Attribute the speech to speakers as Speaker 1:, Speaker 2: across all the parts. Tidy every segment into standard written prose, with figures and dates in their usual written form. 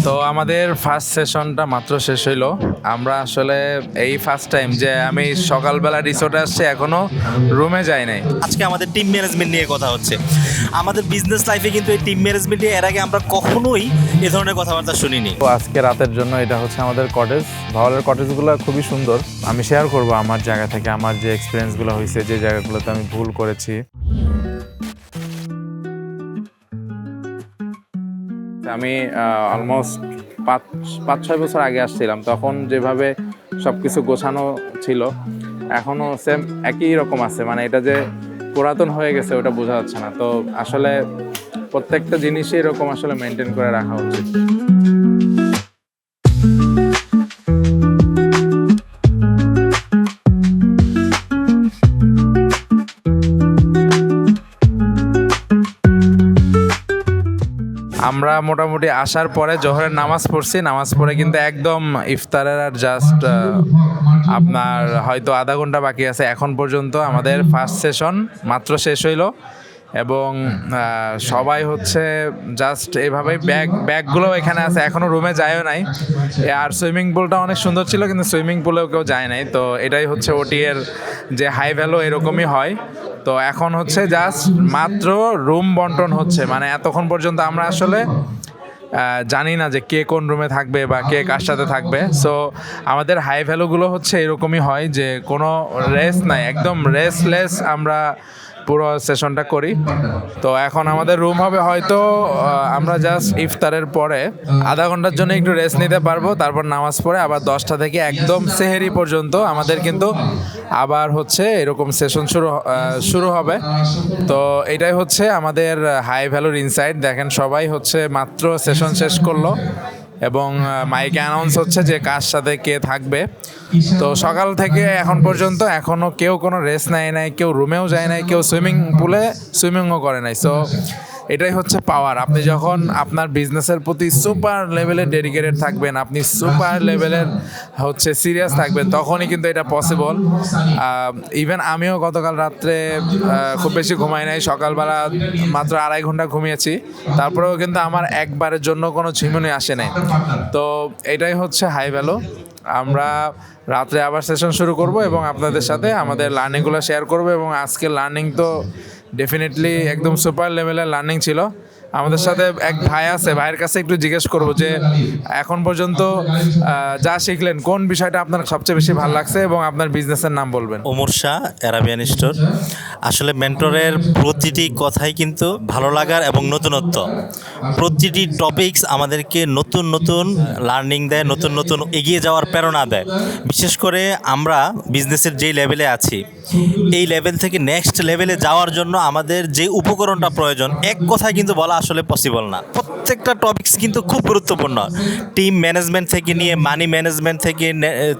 Speaker 1: তো আমাদের ফার্স্ট সেশনটা মাত্র শেষ হইলো। আমরা আসলে এই ফার্স্ট টাইম যে আমি সকালবেলা রিসোর্টে আসছি, এখনো রুমে যাই নাই।
Speaker 2: আজকে আমাদের টিম ম্যানেজমেন্ট নিয়ে কথা হচ্ছে। আমাদের বিজনেস লাইফে কিন্তু এই টিম ম্যানেজমেন্টে এর আগে আমরা কখনোই এ ধরনের কথাবার্তা শুনিনি।
Speaker 1: তো আজকে রাতের জন্য এটা হচ্ছে আমাদের কটেজ। ভাওয়ালের কটেজগুলো খুবই সুন্দর। আমি শেয়ার করব আমার জায়গা থেকে আমার যে এক্সপিরিয়েন্সগুলো হয়েছে, যে জায়গাগুলোতে আমি ভুল করেছি। আমি অলমোস্ট 5-6 বছর আগে আসছিলাম, তখন যেভাবে সব কিছু গোছানো ছিল এখনও সেম একই রকম আছে। মানে এটা যে পুরাতন হয়ে গেছে ওটা বোঝা যাচ্ছে না। তো আসলে প্রত্যেকটা জিনিসই এরকম আসলে মেনটেন করে রাখা উচিত। আমরা মোটামুটি আসার পরে জোহরের নামাজ পড়ছি। নামাজ পড়ে কিন্তু একদম ইফতারের আর জাস্ট আপনার হয়তো আধা ঘন্টা বাকি আছে। এখন পর্যন্ত আমাদের ফার্স্ট সেশন মাত্র শেষ হইলো এবং সবাই হচ্ছে জাস্ট এভাবেই ব্যাগগুলো এখানে আছে, এখনও রুমে যায়ও নাই। আর সুইমিং পুলটা অনেক সুন্দর ছিল, কিন্তু সুইমিং পুলেও কেউ যায় নাই। তো এটাই হচ্ছে ওটি এর যে হাই ভ্যালু, এরকমই হয়। তো এখন হচ্ছে জাস্ট মাত্র রুম বন্টন হচ্ছে। মানে এতক্ষণ পর্যন্ত আমরা আসলে জানি না যে কে কোন রুমে থাকবে বা কে কার সাথে থাকবে। সো আমাদের হাই ভ্যালুগুলো হচ্ছে এরকমই হয় যে কোনো রেস্ট নাই, একদম রেস্টলেস আমরা পুরো সেশনটা করি। তো এখন আমাদের রুম হবে হয়তো আমরা জাস্ট ইফতারের পরে আধা ঘন্টার জন্য একটু রেস্ট নিতে পারবো, তারপর নামাজ পড়ে আবার 10টা থেকে একদম সেহেরি পর্যন্ত আমাদের কিন্তু আবার হচ্ছে এরকম সেশন শুরু হবে। তো এটাই হচ্ছে আমাদের হাই ভ্যালুর ইনসাইট। দেখেন সবাই হচ্ছে মাত্র সেশন শেষ করলো এবং মাইকে অ্যানাউন্স হচ্ছে যে কার সাথে কে থাকবে। তো সকাল থেকে এখন পর্যন্ত এখনও কেউ কোনো রেস্ট নেয় নাই, কেউ রুমেও যায় নাই, কেউ সুইমিং পুলে সুইমিংও করে নাই। সো এটাই হচ্ছে পাওয়ার। আপনি যখন আপনার বিজনেসের প্রতি সুপার লেভেলের ডেডিকেটেড থাকবেন, আপনি সুপার লেভেলের হচ্ছে সিরিয়াস থাকবেন, তখনই কিন্তু এটা পসিবল। ইভেন আমিও গতকাল রাত্রে খুব বেশি ঘুমাই নাই, সকালবেলা মাত্র 2.5 ঘন্টা ঘুমিয়েছি, তারপরেও কিন্তু আমার একবারের জন্য কোনো ঝিমুনি আসে নাই। তো এটাই হচ্ছে হাই ভ্যালু। আমরা রাত্রে আবার সেশন শুরু করব এবং আপনাদের সাথে আমাদের লার্নিংগুলো শেয়ার করব। এবং আজকের লার্নিং তো ডেফিনেটলি একদম সুপার লেভেলের লার্নিং ছিল। আমাদের সাথে এক ভাই আছে, ভাইয়ের কাছে একটু জিজ্ঞেস করব যে এখন পর্যন্ত যা শিখলেন কোন বিষয়টা আপনার সবচেয়ে বেশি ভালো লাগছে এবং আপনার বিজনেসের নাম বলবেন।
Speaker 2: Omar Shah, Arabian store. আসলে মেন্টরের প্রতিটি কথাই কিন্তু ভালো লাগার এবং নতুনত্ব। প্রতিটি টপিকস আমাদেরকে নতুন নতুন লার্নিং দেয়, নতুন নতুন এগিয়ে যাওয়ার প্রেরণা দেয়। বিশেষ করে আমরা বিজনেসের যেই লেভেলে আছি, এই লেভেল থেকে নেক্সট লেভেলে যাওয়ার জন্য আমাদের যে উপকরণটা প্রয়োজন, এক কথায় কিন্তু বলা আসলে পসিবল না। প্রত্যেকটা টপিকস কিন্তু খুব গুরুত্বপূর্ণ। টিম ম্যানেজমেন্ট থেকে নিয়ে মানি ম্যানেজমেন্ট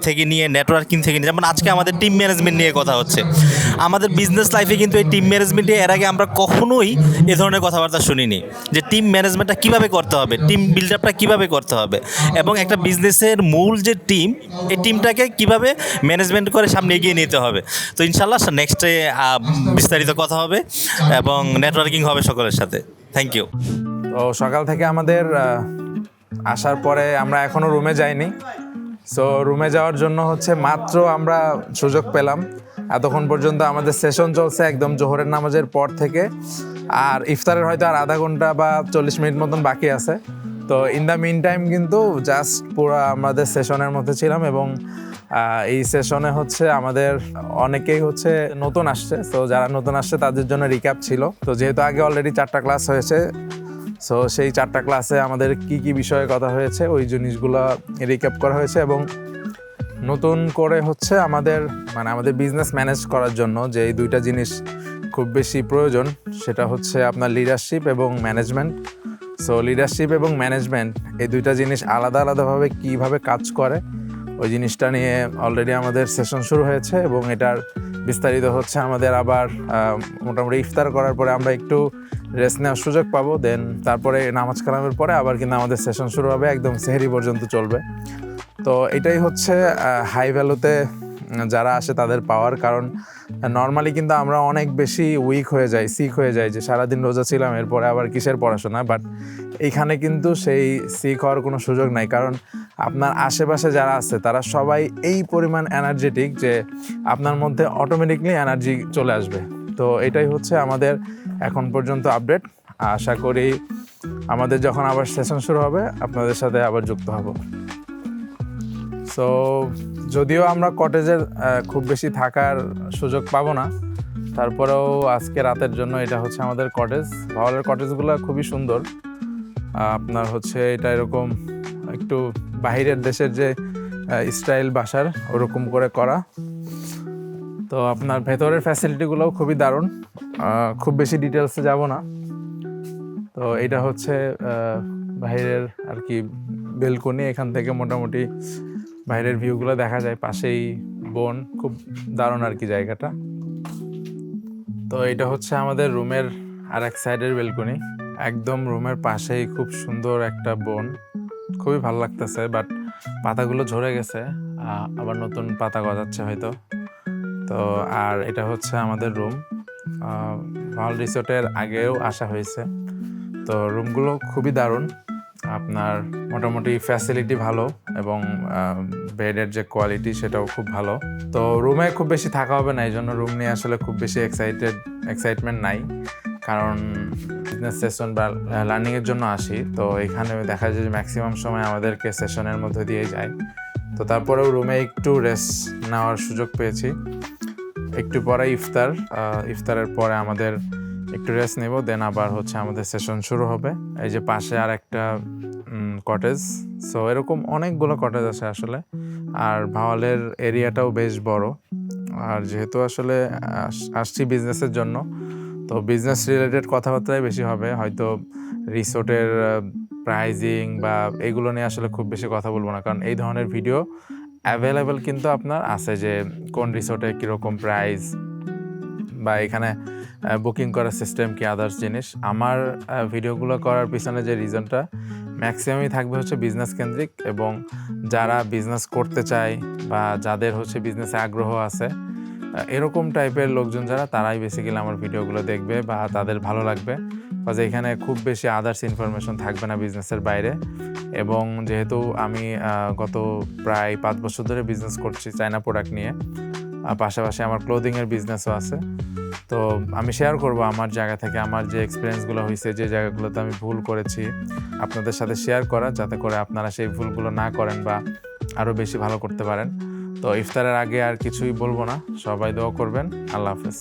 Speaker 2: থেকে নিয়ে নেটওয়ার্কিং থেকে নিয়ে, যেমন আজকে আমাদের টিম ম্যানেজমেন্ট নিয়ে কথা হচ্ছে। আমাদের বিজনেস লাইফে কিন্তু এই টিম ম্যানেজমেন্টে এর আগে আমরা কখনোই এ ধরনের কথাবার্তা শুনিনি যে টিম ম্যানেজমেন্টটা কীভাবে করতে হবে, টিম বিল্ড আপটা কীভাবে করতে হবে, এবং একটা বিজনেসের মূল যে টিম, এই টিমটাকে কীভাবে ম্যানেজমেন্ট করে সামনে এগিয়ে নিতে হবে। তো ইনশাল্লাহ নেক্সটে বিস্তারিত কথা হবে এবং নেটওয়ার্কিং হবে সকলের সাথে। Thank you.
Speaker 1: তো সকাল থেকে আমাদের আসার পরে আমরা এখনও রুমে যাইনি। সো রুমে যাওয়ার জন্য হচ্ছে মাত্র আমরা সুযোগ পেলাম। এতক্ষণ পর্যন্ত আমাদের সেশন চলছে একদম জোহরের নামাজের পর থেকে। আর ইফতারের হয়তো আর আধা ঘন্টা বা 40 মিনিট মতন বাকি আছে। তো ইন দ্য মিন টাইম কিন্তু জাস্ট পুরো আমাদের সেশনের মধ্যে ছিলাম। এবং এই সেশনে হচ্ছে আমাদের অনেকেই হচ্ছে নতুন আসছে। তো যারা নতুন আসছে তাদের জন্য রিক্যাপ ছিল। তো যেহেতু আগে অলরেডি 4টা ক্লাস হয়েছে, সো সেই 4টা ক্লাসে আমাদের কি কি বিষয়ে কথা হয়েছে ওই জিনিসগুলো রিক্যাপ করা হয়েছে। এবং নতুন করে হচ্ছে আমাদের বিজনেস ম্যানেজ করার জন্য যে এই 2টা জিনিস খুব বেশি প্রয়োজন, সেটা হচ্ছে আপনার লিডারশিপ এবং ম্যানেজমেন্ট। সো লিডারশিপ এবং ম্যানেজমেন্ট এই 2টা জিনিস আলাদা আলাদাভাবে কীভাবে কাজ করে ওই জিনিসটা নিয়ে অলরেডি আমাদের সেশন শুরু হয়েছে। এবং এটার বিস্তারিত হচ্ছে আমাদের আবার মোটামুটি ইফতার করার পরে আমরা একটু রেস্ট নেওয়ার সুযোগ পাবো। দেন তারপরে নামাজ কালামের পরে আবার কিন্তু আমাদের সেশন শুরু হবে, একদম সেহরি পর্যন্ত চলবে। তো এটাই হচ্ছে হাই ভ্যালুতে যারা আসে তাদের পাওয়ার, কারণ নর্মালি কিন্তু আমরা অনেক বেশি উইক হয়ে যাই, সিক হয়ে যাই, যে সারাদিন রোজা ছিলাম এরপরে আবার কিসের পড়াশোনা। বাট এইখানে কিন্তু সেই সিক হওয়ার কোনো সুযোগ নাই, কারণ আপনার আশেপাশে যারা আছে তারা সবাই এই পরিমাণ এনার্জেটিক যে আপনার মধ্যে অটোমেটিকলি এনার্জি চলে আসবে। তো এটাই হচ্ছে আমাদের এখন পর্যন্ত আপডেট। আশা করি আমাদের যখন আবার সেশন শুরু হবে আপনাদের সাথে আবার যুক্ত হব। সো যদিও আমরা কটেজের খুব বেশি থাকার সুযোগ পাবো না, তারপরেও আজকে রাতের জন্য এটা হচ্ছে আমাদের কটেজ। ভাওয়ালের কটেজগুলো খুবই সুন্দর। আপনার হচ্ছে এটা এরকম একটু বাহিরের দেশের যে স্টাইল বাসার ওরকম করে করা। তো আপনার ভেতরের ফ্যাসিলিটিগুলোও খুবই দারুণ। খুব বেশি ডিটেলসে যাব না। তো এটা হচ্ছে বাইরের আর কি বেলকনি, এখান থেকে মোটামুটি বাইরের ভিউগুলো দেখা যায়, পাশেই বন, খুব দারুণ আর কি জায়গাটা। তো এটা হচ্ছে আমাদের রুমের আর এক সাইডের বেলকনি, একদম রুমের পাশেই খুব সুন্দর একটা বন, খুবই ভালো লাগতেছে। বাট পাতাগুলো ঝরে গেছে, আবার নতুন পাতা গজাচ্ছে হয়তো। তো আর এটা হচ্ছে আমাদের রুম। ভাওয়াল রিসোর্টের আগেও আসা হয়েছে। তো রুমগুলো খুবই দারুণ, আপনার মোটামুটি ফ্যাসিলিটি ভালো এবং বেডের যে কোয়ালিটি সেটাও খুব ভালো। তো রুমে খুব বেশি থাকা হবে না, এই জন্য রুম নিয়ে আসলে খুব বেশি এক্সাইটমেন্ট নাই, কারণ বিজনেস সেশন বা লার্নিংয়ের জন্য আসি। তো এখানে দেখা যায় যে ম্যাক্সিমাম সময় আমাদেরকে সেশনের মধ্যে দিয়ে যায়। তো তারপরেও রুমে একটু রেস্ট নেওয়ার সুযোগ পেয়েছি। একটু পরে ইফতারের পরে আমাদের একটু রেস্ট নেব, দেন আবার হচ্ছে আমাদের সেশন শুরু হবে। এই যে পাশে আর একটা কটেজ। সো এরকম অনেকগুলো কটেজ আছে আসলে, আর ভাওয়ালের এরিয়াটাও বেশ বড়। আর যেহেতু আসলে আসছি বিজনেসের জন্য, তো বিজনেস রিলেটেড কথাবার্তাই বেশি হবে। হয়তো রিসোর্টের প্রাইজিং বা এগুলো নিয়ে আসলে খুব বেশি কথা বলবো না, কারণ এই ধরনের ভিডিও অ্যাভেলেবেল কিন্তু আপনার আছে, যে কোন রিসোর্টে কীরকম প্রাইস বা এখানে বুকিং করার সিস্টেম কি, আদার্স জিনিস। আমার ভিডিওগুলো করার পিছনে যে রিজনটা ম্যাক্সিমামই থাকবে হচ্ছে বিজনেস কেন্দ্রিক, এবং যারা বিজনেস করতে চায় বা যাদের হচ্ছে বিজনেসে আগ্রহ আছে এরকম টাইপের লোকজন যারা, তারাই বেসিক্যালি আমার ভিডিওগুলো দেখবে বা তাদের ভালো লাগবে। বিকজ এখানে খুব বেশি আদার্স ইনফরমেশন থাকবে না বিজনেসের বাইরে। এবং যেহেতু আমি গত প্রায় 5 বছর ধরে বিজনেস করছি চায়না প্রোডাক্ট নিয়ে, পাশাপাশি আমার ক্লোদিংয়ের বিজনেসও আছে। তো আমি শেয়ার করব আমার জায়গা থেকে আমার যে এক্সপিরিয়েন্সগুলো হয়েছে, যে জায়গাগুলোতে আমি ভুল করেছি আপনাদের সাথে শেয়ার করা, যাতে করে আপনারা সেই ভুলগুলো না করেন বা আরও বেশি ভালো করতে পারেন। তো ইফতারের আগে আর কিছুই বলবো না, সবাই দোয়া করবেন। আল্লাহ হাফেজ।